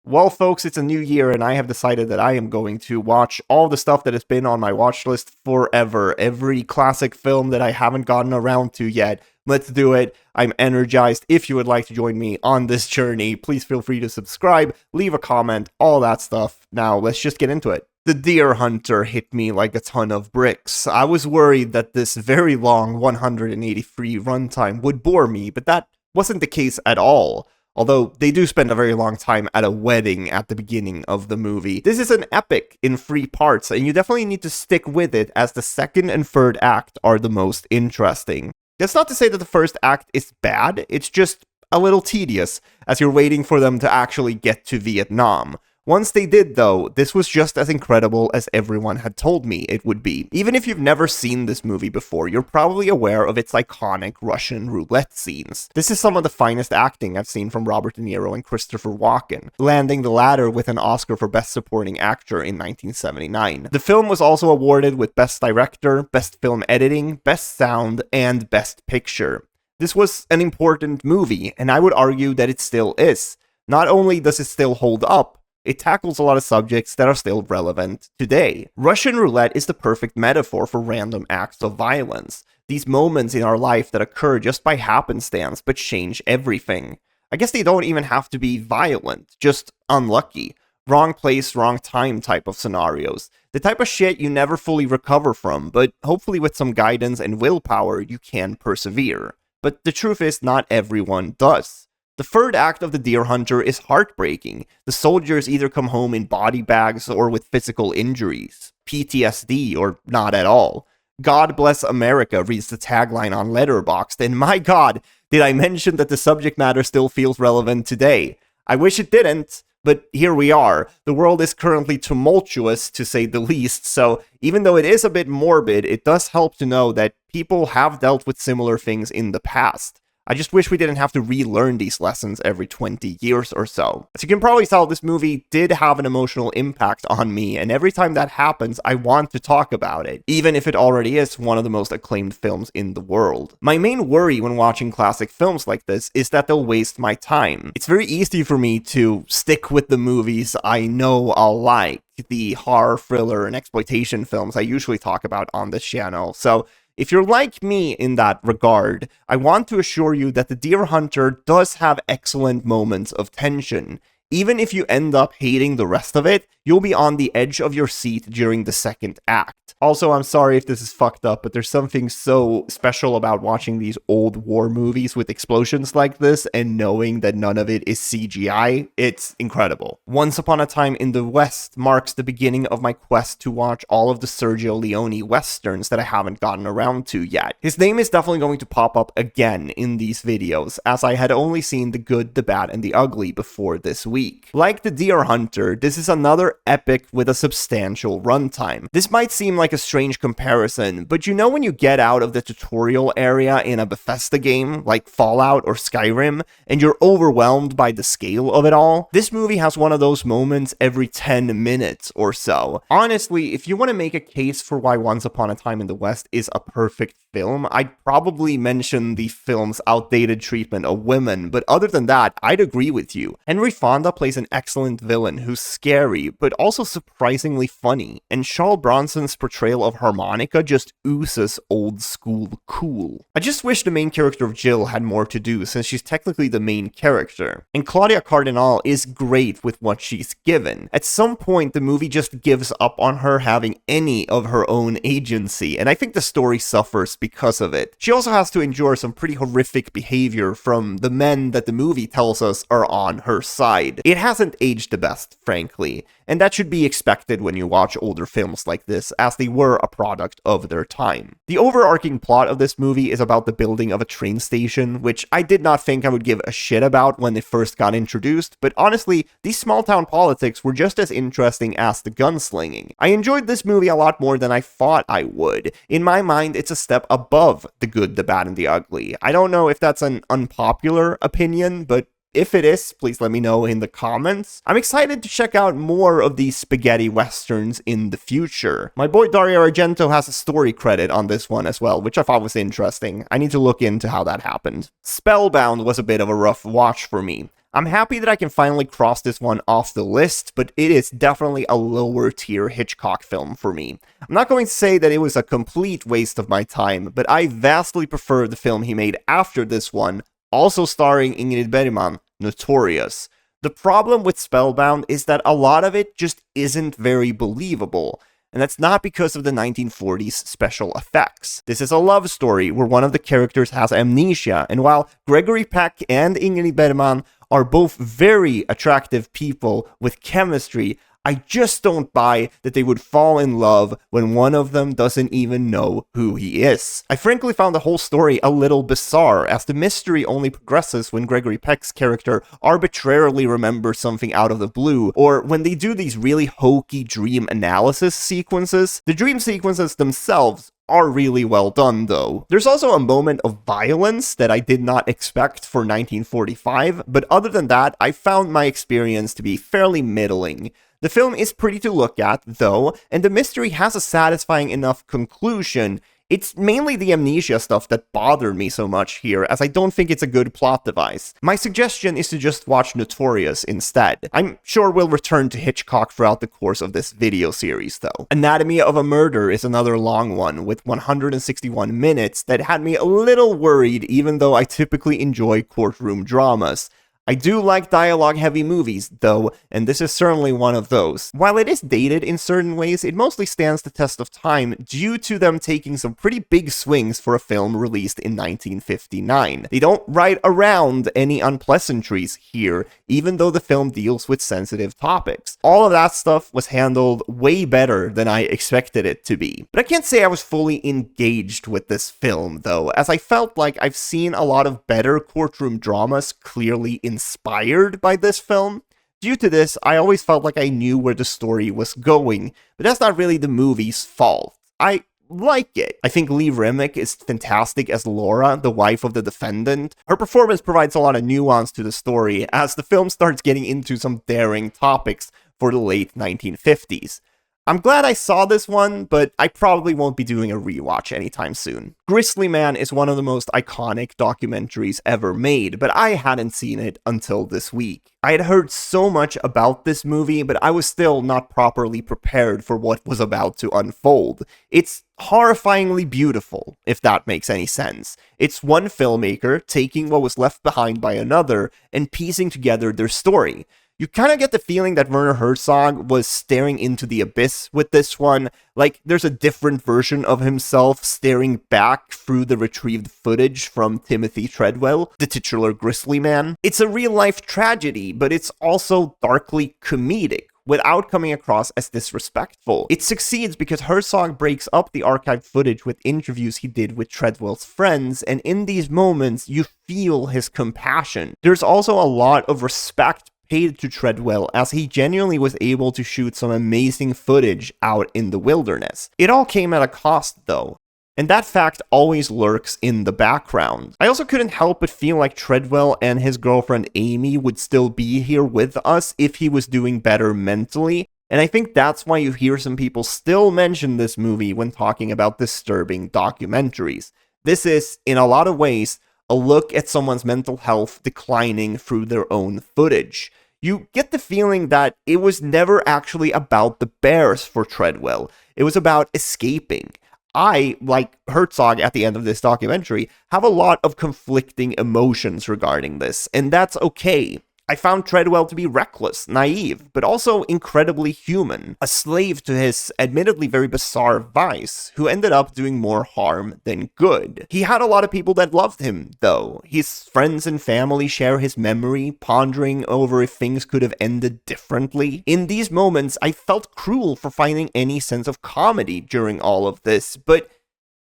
Well, folks, it's a new year, and I have decided that I am going to watch all the stuff that has been on my watch list forever. Every classic film that I haven't gotten around to yet. Let's do it. I'm energized. If you would like to join me on this journey, please feel free to subscribe, leave a comment, all that stuff. Now, let's just get into it. The Deer Hunter hit me like a ton of bricks. I was worried that this very long 183 runtime would bore me, but that wasn't the case at all. Although they do spend a very long time at a wedding at the beginning of the movie. This is an epic in 3 parts, and you definitely need to stick with it, as the second and third act are the most interesting. That's not to say that the first act is bad, it's just a little tedious, as you're waiting for them to actually get to Vietnam. Once they did, though, this was just as incredible as everyone had told me it would be. Even if you've never seen this movie before, you're probably aware of its iconic Russian roulette scenes. This is some of the finest acting I've seen from Robert De Niro and Christopher Walken, landing the latter with an Oscar for Best Supporting Actor in 1979. The film was also awarded with Best Director, Best Film Editing, Best Sound, and Best Picture. This was an important movie, and I would argue that it still is. Not only does it still hold up, it tackles a lot of subjects that are still relevant today. Russian roulette is the perfect metaphor for random acts of violence. These moments in our life that occur just by happenstance but change everything. I guess they don't even have to be violent, just unlucky. Wrong place, wrong time type of scenarios. The type of shit you never fully recover from, but hopefully with some guidance and willpower you can persevere. But the truth is, not everyone does. The third act of The Deer Hunter is heartbreaking. The soldiers either come home in body bags or with physical injuries, PTSD, or not at all. God Bless America reads the tagline on Letterboxd, and my god, did I mention that the subject matter still feels relevant today. I wish it didn't, but here we are. The world is currently tumultuous, to say the least, so even though it is a bit morbid, it does help to know that people have dealt with similar things in the past. I just wish we didn't have to relearn these lessons every 20 years or so. As you can probably tell, this movie did have an emotional impact on me, and every time that happens, I want to talk about it, even if it already is one of the most acclaimed films in the world. My main worry when watching classic films like this is that they'll waste my time. It's very easy for me to stick with the movies I know I'll like, the horror, thriller, and exploitation films I usually talk about on this channel, so if you're like me in that regard, I want to assure you that The Deer Hunter does have excellent moments of tension. Even if you end up hating the rest of it, you'll be on the edge of your seat during the second act. Also, I'm sorry if this is fucked up, but there's something so special about watching these old war movies with explosions like this and knowing that none of it is CGI. It's incredible. Once Upon a Time in the West marks the beginning of my quest to watch all of the Sergio Leone westerns that I haven't gotten around to yet. His name is definitely going to pop up again in these videos, as I had only seen The Good, the Bad, and the Ugly before this week. Like The Deer Hunter, this is another epic with a substantial runtime. This might seem like a strange comparison, but you know when you get out of the tutorial area in a Bethesda game, like Fallout or Skyrim, and you're overwhelmed by the scale of it all? This movie has one of those moments every 10 minutes or so. Honestly, if you want to make a case for why Once Upon a Time in the West is a perfect film, I'd probably mention the film's outdated treatment of women, but other than that, I'd agree with you. Henry Fonda plays an excellent villain who's scary, but also surprisingly funny, and Charles Bronson's portrayal of Harmonica just oozes old school cool. I just wish the main character of Jill had more to do, since she's technically the main character. And Claudia Cardinal is great with what she's given. At some point, the movie just gives up on her having any of her own agency, and I think the story suffers because of it. She also has to endure some pretty horrific behavior from the men that the movie tells us are on her side. It hasn't aged the best, frankly, and that should be expected when you watch older films like this, as they were a product of their time. The overarching plot of this movie is about the building of a train station, which I did not think I would give a shit about when it first got introduced, but honestly, these small town politics were just as interesting as the gunslinging. I enjoyed this movie a lot more than I thought I would. In my mind, it's a step above The Good, the Bad, and the Ugly. I don't know if that's an unpopular opinion, but if it is, please let me know in the comments. I'm excited to check out more of these spaghetti westerns in the future. My boy Dario Argento has a story credit on this one as well, which I thought was interesting. I need to look into how that happened. Spellbound was a bit of a rough watch for me. I'm happy that I can finally cross this one off the list, but it is definitely a lower tier Hitchcock film for me. I'm not going to say that it was a complete waste of my time, but I vastly prefer the film he made after this one, also starring Ingrid Bergman, Notorious. The problem with Spellbound is that a lot of it just isn't very believable, and that's not because of the 1940s special effects. This is a love story where one of the characters has amnesia, and while Gregory Peck and Ingrid Bergman are both very attractive people with chemistry, I just don't buy that they would fall in love when one of them doesn't even know who he is. I frankly found the whole story a little bizarre, as the mystery only progresses when Gregory Peck's character arbitrarily remembers something out of the blue, or when they do these really hokey dream analysis sequences. The dream sequences themselves are really well done, though. There's also a moment of violence that I did not expect for 1945, but other than that, I found my experience to be fairly middling. The film is pretty to look at, though, and the mystery has a satisfying enough conclusion. It's mainly the amnesia stuff that bothered me so much here, as I don't think it's a good plot device. My suggestion is to just watch Notorious instead. I'm sure we'll return to Hitchcock throughout the course of this video series, though. Anatomy of a Murder is another long one, with 161 minutes, that had me a little worried, even though I typically enjoy courtroom dramas. I do like dialogue-heavy movies, though, and this is certainly one of those. While it is dated in certain ways, it mostly stands the test of time due to them taking some pretty big swings for a film released in 1959. They don't write around any unpleasantries here, even though the film deals with sensitive topics. All of that stuff was handled way better than I expected it to be. But I can't say I was fully engaged with this film, though, as I felt like I've seen a lot of better courtroom dramas clearly inspired by this film. Due to this, I always felt like I knew where the story was going, but that's not really the movie's fault. I like it. I think Lee Remick is fantastic as Laura, the wife of the defendant. Her performance provides a lot of nuance to the story, as the film starts getting into some daring topics for the late 1950s. I'm glad I saw this one, but I probably won't be doing a rewatch anytime soon. Grizzly Man is one of the most iconic documentaries ever made, but I hadn't seen it until this week. I had heard so much about this movie, but I was still not properly prepared for what was about to unfold. It's horrifyingly beautiful, if that makes any sense. It's one filmmaker taking what was left behind by another and piecing together their story. You kind of get the feeling that Werner Herzog was staring into the abyss with this one, like there's a different version of himself staring back through the retrieved footage from Timothy Treadwell, the titular Grizzly Man. It's a real-life tragedy, but it's also darkly comedic, without coming across as disrespectful. It succeeds because Herzog breaks up the archived footage with interviews he did with Treadwell's friends, and in these moments, you feel his compassion. There's also a lot of respect paid to Treadwell, as he genuinely was able to shoot some amazing footage out in the wilderness. It all came at a cost, though, and that fact always lurks in the background. I also couldn't help but feel like Treadwell and his girlfriend Amy would still be here with us if he was doing better mentally, and I think that's why you hear some people still mention this movie when talking about disturbing documentaries. This is, in a lot of ways, a look at someone's mental health declining through their own footage. You get the feeling that it was never actually about the bears for Treadwell. It was about escaping. I, like Herzog at the end of this documentary, have a lot of conflicting emotions regarding this, and that's okay. I found Treadwell to be reckless, naive, but also incredibly human, a slave to his admittedly very bizarre vice, who ended up doing more harm than good. He had a lot of people that loved him, though. His friends and family share his memory, pondering over if things could have ended differently. In these moments, I felt cruel for finding any sense of comedy during all of this, but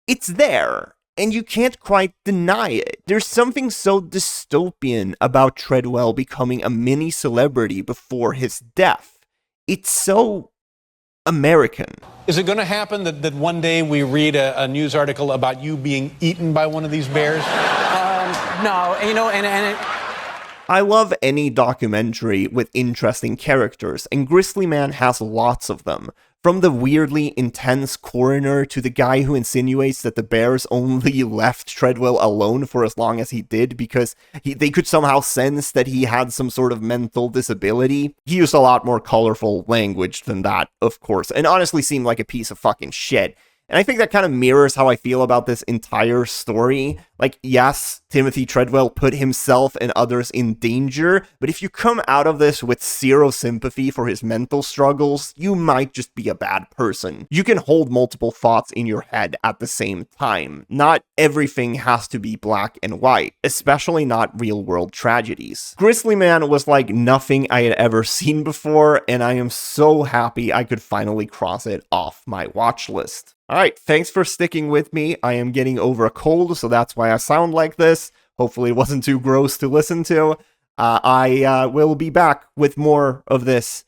it's there. And you can't quite deny it. There's something so dystopian about Treadwell becoming a mini celebrity before his death. It's so American. Is it going to happen that one day we read a news article about you being eaten by one of these bears? No, I love any documentary with interesting characters, and Grizzly Man has lots of them. From the weirdly intense coroner to the guy who insinuates that the bears only left Treadwell alone for as long as he did because they could somehow sense that he had some sort of mental disability. He used a lot more colorful language than that, of course, and honestly seemed like a piece of fucking shit. And I think that kind of mirrors how I feel about this entire story. Like, yes, Timothy Treadwell put himself and others in danger, but if you come out of this with zero sympathy for his mental struggles, you might just be a bad person. You can hold multiple thoughts in your head at the same time. Not everything has to be black and white, especially not real-world tragedies. Grizzly Man was like nothing I had ever seen before, and I am so happy I could finally cross it off my watch list. Alright, thanks for sticking with me. I am getting over a cold, so that's why I sound like this. Hopefully it wasn't too gross to listen to. I will be back with more of this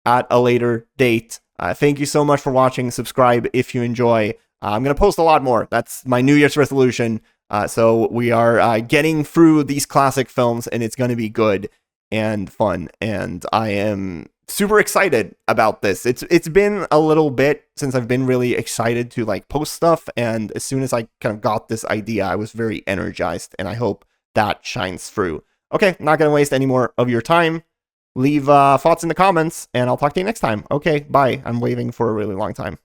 at a later date. Thank you so much for watching. Subscribe if you enjoy. I'm going to post a lot more. That's my New Year's resolution. So we are getting through these classic films, and it's going to be good and fun. And I am super excited about this. It's been a little bit since I've been really excited to like post stuff, and as soon as I kind of got this idea, I was very energized, and I hope that shines through. Okay, not gonna waste any more of your time. Leave thoughts in the comments, and I'll talk to you next time. Okay, bye. I'm waving for a really long time.